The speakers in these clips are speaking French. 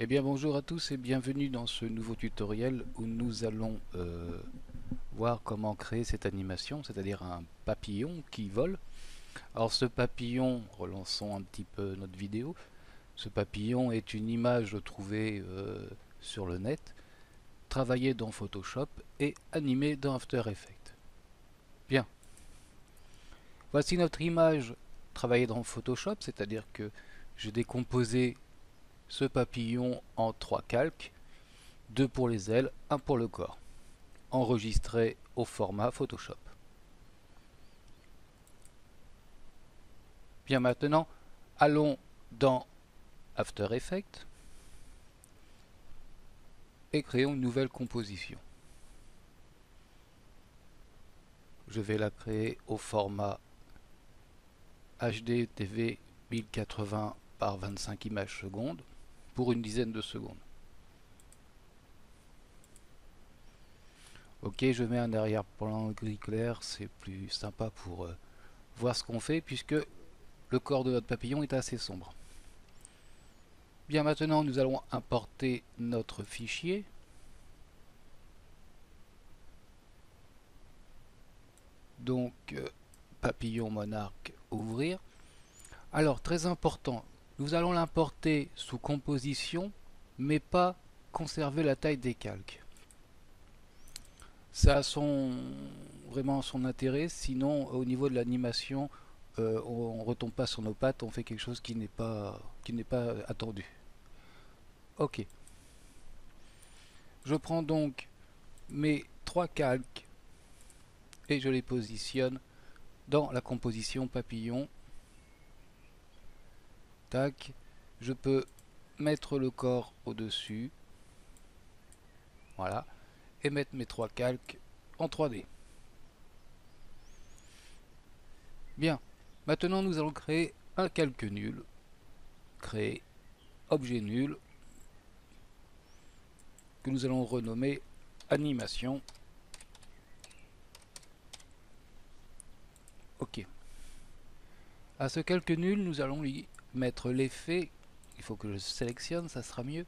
Eh bien bonjour à tous et bienvenue dans ce nouveau tutoriel où nous allons voir comment créer cette animation, c'est-à-dire un papillon qui vole. Alors ce papillon, relançons un petit peu notre vidéo, ce papillon est une image trouvée sur le net, travaillée dans Photoshop et animée dans After Effects. Bien, voici notre image travaillée dans Photoshop, c'est-à-dire que j'ai décomposé ce papillon en 3 calques, 2 pour les ailes, 1 pour le corps, enregistré au format Photoshop. Bien maintenant, allons dans After Effects et créons une nouvelle composition. Je vais la créer au format HD TV 1080 par 25 images secondes pour une dizaine de secondes. Ok, je mets un arrière-plan gris clair, c'est plus sympa pour voir ce qu'on fait puisque le corps de notre papillon est assez sombre. Bien, maintenant nous allons importer notre fichier. Donc papillon monarque ouvrir. Alors très important, nous allons l'importer sous composition mais pas conserver la taille des calques. Ça a vraiment son intérêt, sinon au niveau de l'animation on ne retombe pas sur nos pattes, on fait quelque chose qui n'est pas attendu. Ok. Je prends donc mes 3 calques et je les positionne dans la composition papillon. Tac. Je peux mettre le corps au-dessus. Voilà. Et mettre mes 3 calques en 3D. Bien. Maintenant, nous allons créer un calque nul. Créer objet nul. Que nous allons renommer animation. Ok. À ce calque nul, nous allons lui mettre l'effet. Il faut que je sélectionne, ça sera mieux.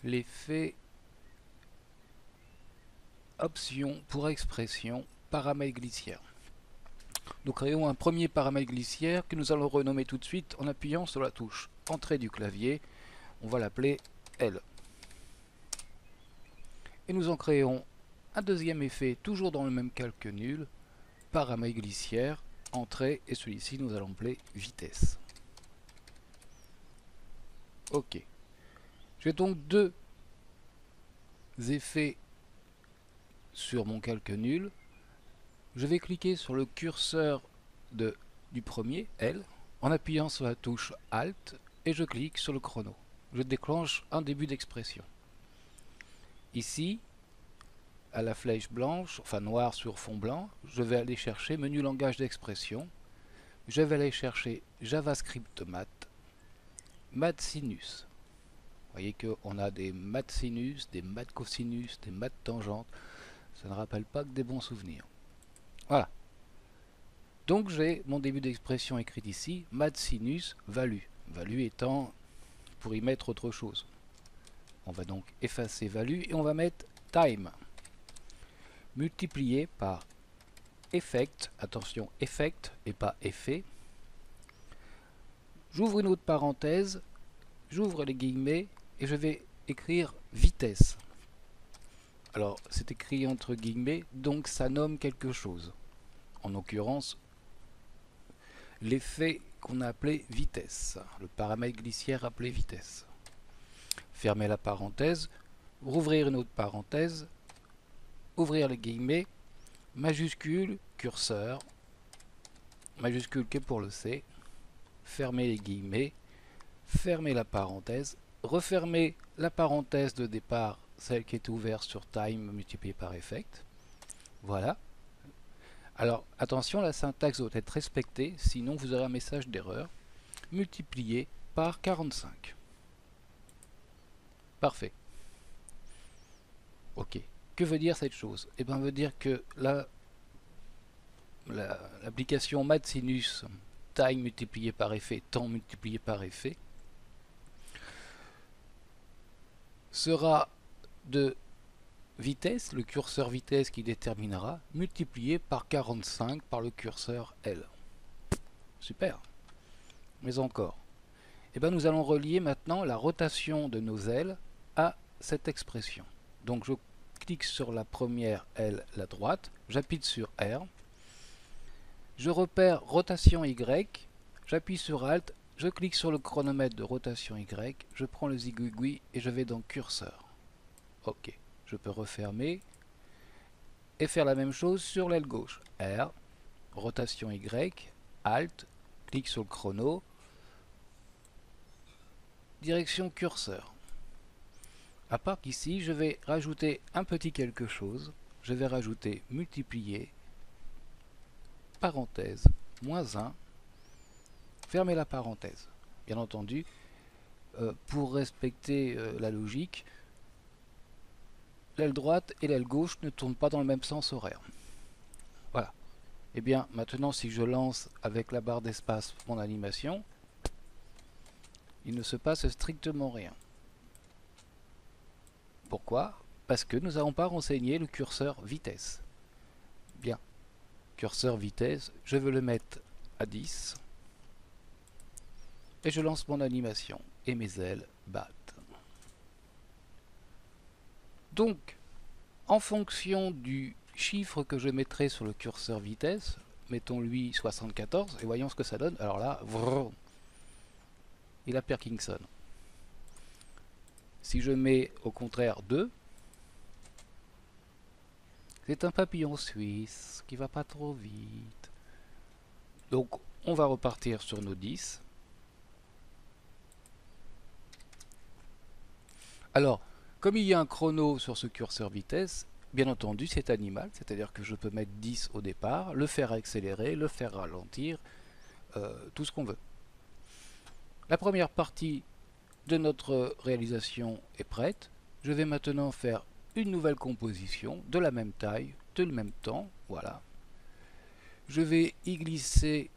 L'effet option pour expression paramètre glissière. Nous créons un premier paramètre glissière que nous allons renommer tout de suite en appuyant sur la touche entrée du clavier. On va l'appeler L. Et nous en créons un deuxième effet, toujours dans le même calque nul, paramètre glissière, entrée, et celui-ci nous allons l'appeler vitesse. Ok. J'ai donc deux effets sur mon calque nul. Je vais cliquer sur le curseur du premier, L, en appuyant sur la touche Alt, et je clique sur le chrono. Je déclenche un début d'expression. Ici, à la flèche blanche, enfin noire sur fond blanc, je vais aller chercher menu langage d'expression. Je vais aller chercher JavaScript Math Sinus. Vous voyez qu'on a des maths sinus, des maths cosinus, des maths tangentes. Ça ne rappelle pas que des bons souvenirs. Voilà. Donc j'ai mon début d'expression écrit ici, maths sinus value. Value étant pour y mettre autre chose. On va donc effacer value et on va mettre time. Multiplié par effect, attention effect et pas effet. J'ouvre une autre parenthèse, j'ouvre les guillemets et je vais écrire vitesse. Alors c'est écrit entre guillemets, donc ça nomme quelque chose. En l'occurrence, l'effet qu'on a appelé vitesse, le paramètre glissière appelé vitesse. Fermer la parenthèse, rouvrir une autre parenthèse, ouvrir les guillemets, majuscule, curseur, majuscule que pour le C, fermer les guillemets, fermer la parenthèse, refermer la parenthèse de départ, celle qui est ouverte sur time multiplié par effect. Voilà. Alors attention, la syntaxe doit être respectée, sinon vous aurez un message d'erreur. Multiplié par 45. Parfait. Ok. Que veut dire cette chose? Eh bien, veut dire que l'application mathsinus, time multiplié par effet, temps multiplié par effet, sera de vitesse, le curseur vitesse qui déterminera, multiplié par 45 par le curseur L. Super. Mais encore. Eh bien, nous allons relier maintenant la rotation de nos ailes à cette expression. Donc je clique sur la première aile, la droite, j'appuie sur R, je repère rotation Y, j'appuie sur Alt, je clique sur le chronomètre de rotation Y, je prends le zigouigoui et je vais dans curseur. Ok, je peux refermer et faire la même chose sur l'aile gauche. R, rotation Y, Alt, clique sur le chrono, direction curseur. À part qu'ici, je vais rajouter un petit quelque chose. Je vais rajouter multiplier, parenthèse, moins 1, fermer la parenthèse. Bien entendu, pour respecter la logique, l'aile droite et l'aile gauche ne tournent pas dans le même sens horaire. Voilà. Et bien, maintenant, si je lance avec la barre d'espace mon animation, il ne se passe strictement rien. Pourquoi? Parce que nous n'avons pas renseigné le curseur vitesse. Bien, curseur vitesse, je veux le mettre à 10. Et je lance mon animation. Et mes ailes battent. Donc, en fonction du chiffre que je mettrai sur le curseur vitesse, mettons-lui 74, et voyons ce que ça donne. Alors là, vrrr, il a Parkinson. Si je mets au contraire 2, c'est un papillon suisse qui va pas trop vite. Donc on va repartir sur nos 10. Alors, comme il y a un chrono sur ce curseur vitesse, bien entendu c'est animal, c'est-à-dire que je peux mettre 10 au départ, le faire accélérer, le faire ralentir, tout ce qu'on veut. La première partie de notre réalisation est prête. Je vais maintenant faire une nouvelle composition de la même taille, de le même temps, voilà. Je vais y glisser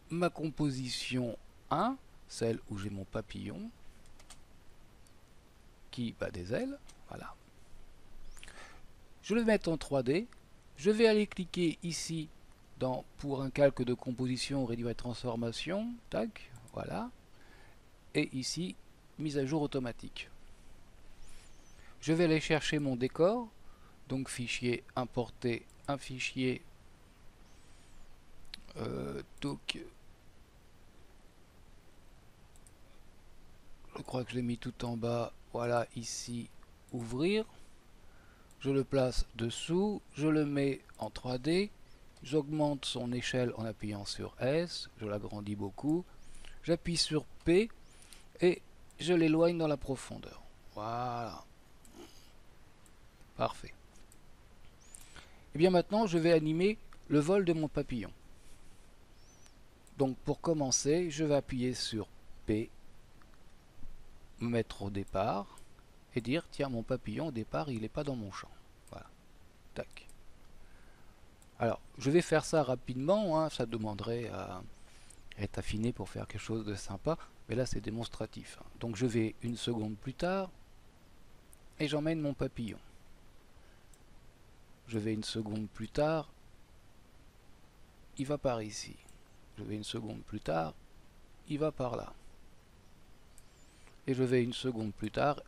ma composition 1, celle où j'ai mon papillon, qui bat des ailes, voilà. Je le mets en 3D, je vais aller cliquer ici pour un calque de composition, réduire et transformation, tac, voilà, et ici, mise à jour automatique. Je vais aller chercher mon décor, donc fichier, importer un fichier, donc, je crois que je l'ai mis tout en bas, voilà, ici, ouvrir, je le place dessous, je le mets en 3D, j'augmente son échelle en appuyant sur S, je l'agrandis beaucoup, j'appuie sur P et je l'éloigne dans la profondeur. Voilà. Parfait. Et bien maintenant, je vais animer le vol de mon papillon. Donc pour commencer, je vais appuyer sur P, me mettre au départ et dire tiens, mon papillon au départ, il n'est pas dans mon champ. Voilà. Tac. Alors, je vais faire ça rapidement, hein, ça demanderait à être affiné pour faire quelque chose de sympa, mais là c'est démonstratif. Donc je vais une seconde plus tard et j'emmène mon papillon. Je vais une seconde plus tard, il va par ici. Je vais une seconde plus tard, il va par là. Et je vais une seconde plus tard,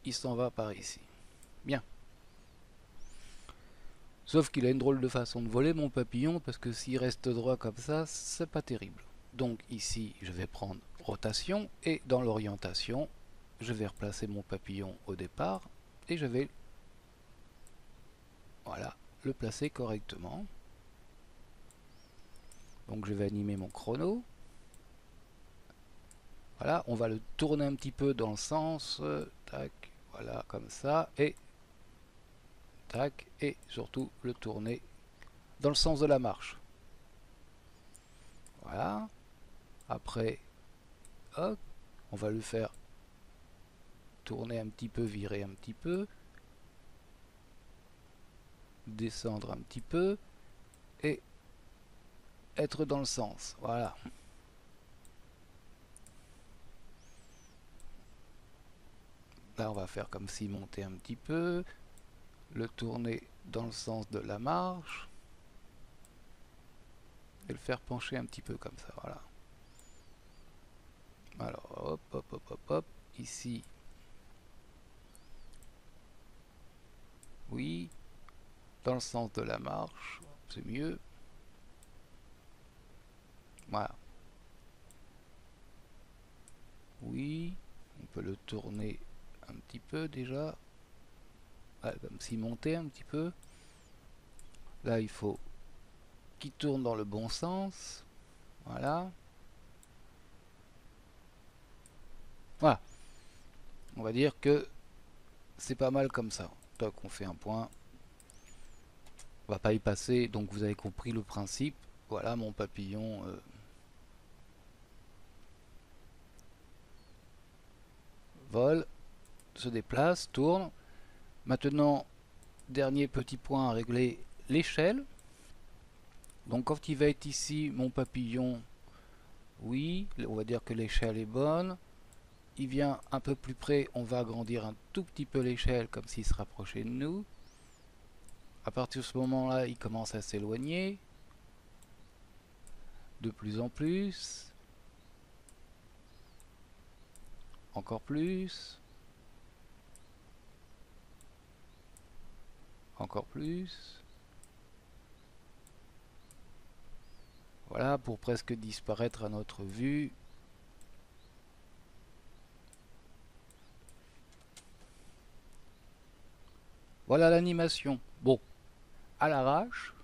il s'en va par ici. Bien. Sauf qu'il a une drôle de façon de voler mon papillon, parce que s'il reste droit comme ça, c'est pas terrible. Donc ici, je vais prendre rotation, et dans l'orientation, je vais replacer mon papillon au départ, et je vais, voilà, le placer correctement. Donc je vais animer mon chrono. Voilà, on va le tourner un petit peu dans le sens, tac, voilà, comme ça, et tac, et surtout le tourner dans le sens de la marche. Voilà. Après, hop, on va le faire tourner un petit peu, virer un petit peu, descendre un petit peu, et être dans le sens. Voilà. Là on va faire comme si monter un petit peu, le tourner dans le sens de la marche et le faire pencher un petit peu comme ça, voilà. Alors hop hop hop hop hop, ici, oui, dans le sens de la marche, c'est mieux. Voilà. Oui, on peut le tourner un petit peu déjà. Voilà, comme si monter un petit peu. Là, il faut qu'il tourne dans le bon sens. Voilà. Voilà. On va dire que c'est pas mal comme ça. Toc, on fait un point. On va pas y passer, donc vous avez compris le principe. Voilà mon papillon. Vole, se déplace, tourne. Maintenant, dernier petit point à régler, l'échelle. Donc quand il va être ici, mon papillon, oui, on va dire que l'échelle est bonne. Il vient un peu plus près, on va agrandir un tout petit peu l'échelle comme s'il se rapprochait de nous. À partir de ce moment-là, il commence à s'éloigner de plus en plus. Encore plus. Encore plus. Voilà, pour presque disparaître à notre vue. Voilà l'animation. Bon, à l'arrache.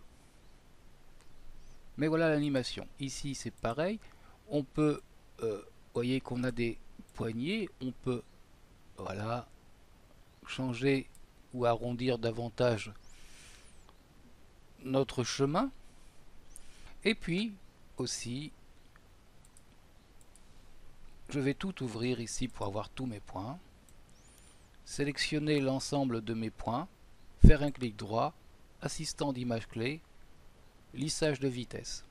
Mais voilà l'animation. Ici, c'est pareil. On peut, voyez qu'on a des poignées. On peut, voilà, changer ou arrondir davantage notre chemin. Et puis, aussi, je vais tout ouvrir ici pour avoir tous mes points. Sélectionner l'ensemble de mes points. Faire un clic droit. Assistant d'image clé. Lissage de vitesse.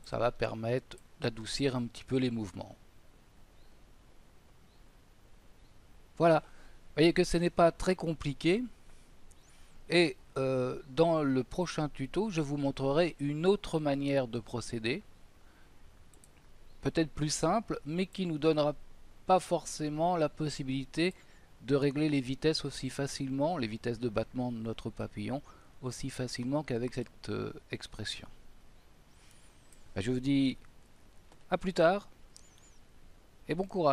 Ça va permettre d'adoucir un petit peu les mouvements. Voilà. Vous voyez que ce n'est pas très compliqué. Et dans le prochain tuto, je vous montrerai une autre manière de procéder. Peut-être plus simple, mais qui nous donnera pas forcément la possibilité de régler les vitesses aussi facilement, les vitesses de battement de notre papillon, aussi facilement qu'avec cette expression. Je vous dis à plus tard et bon courage.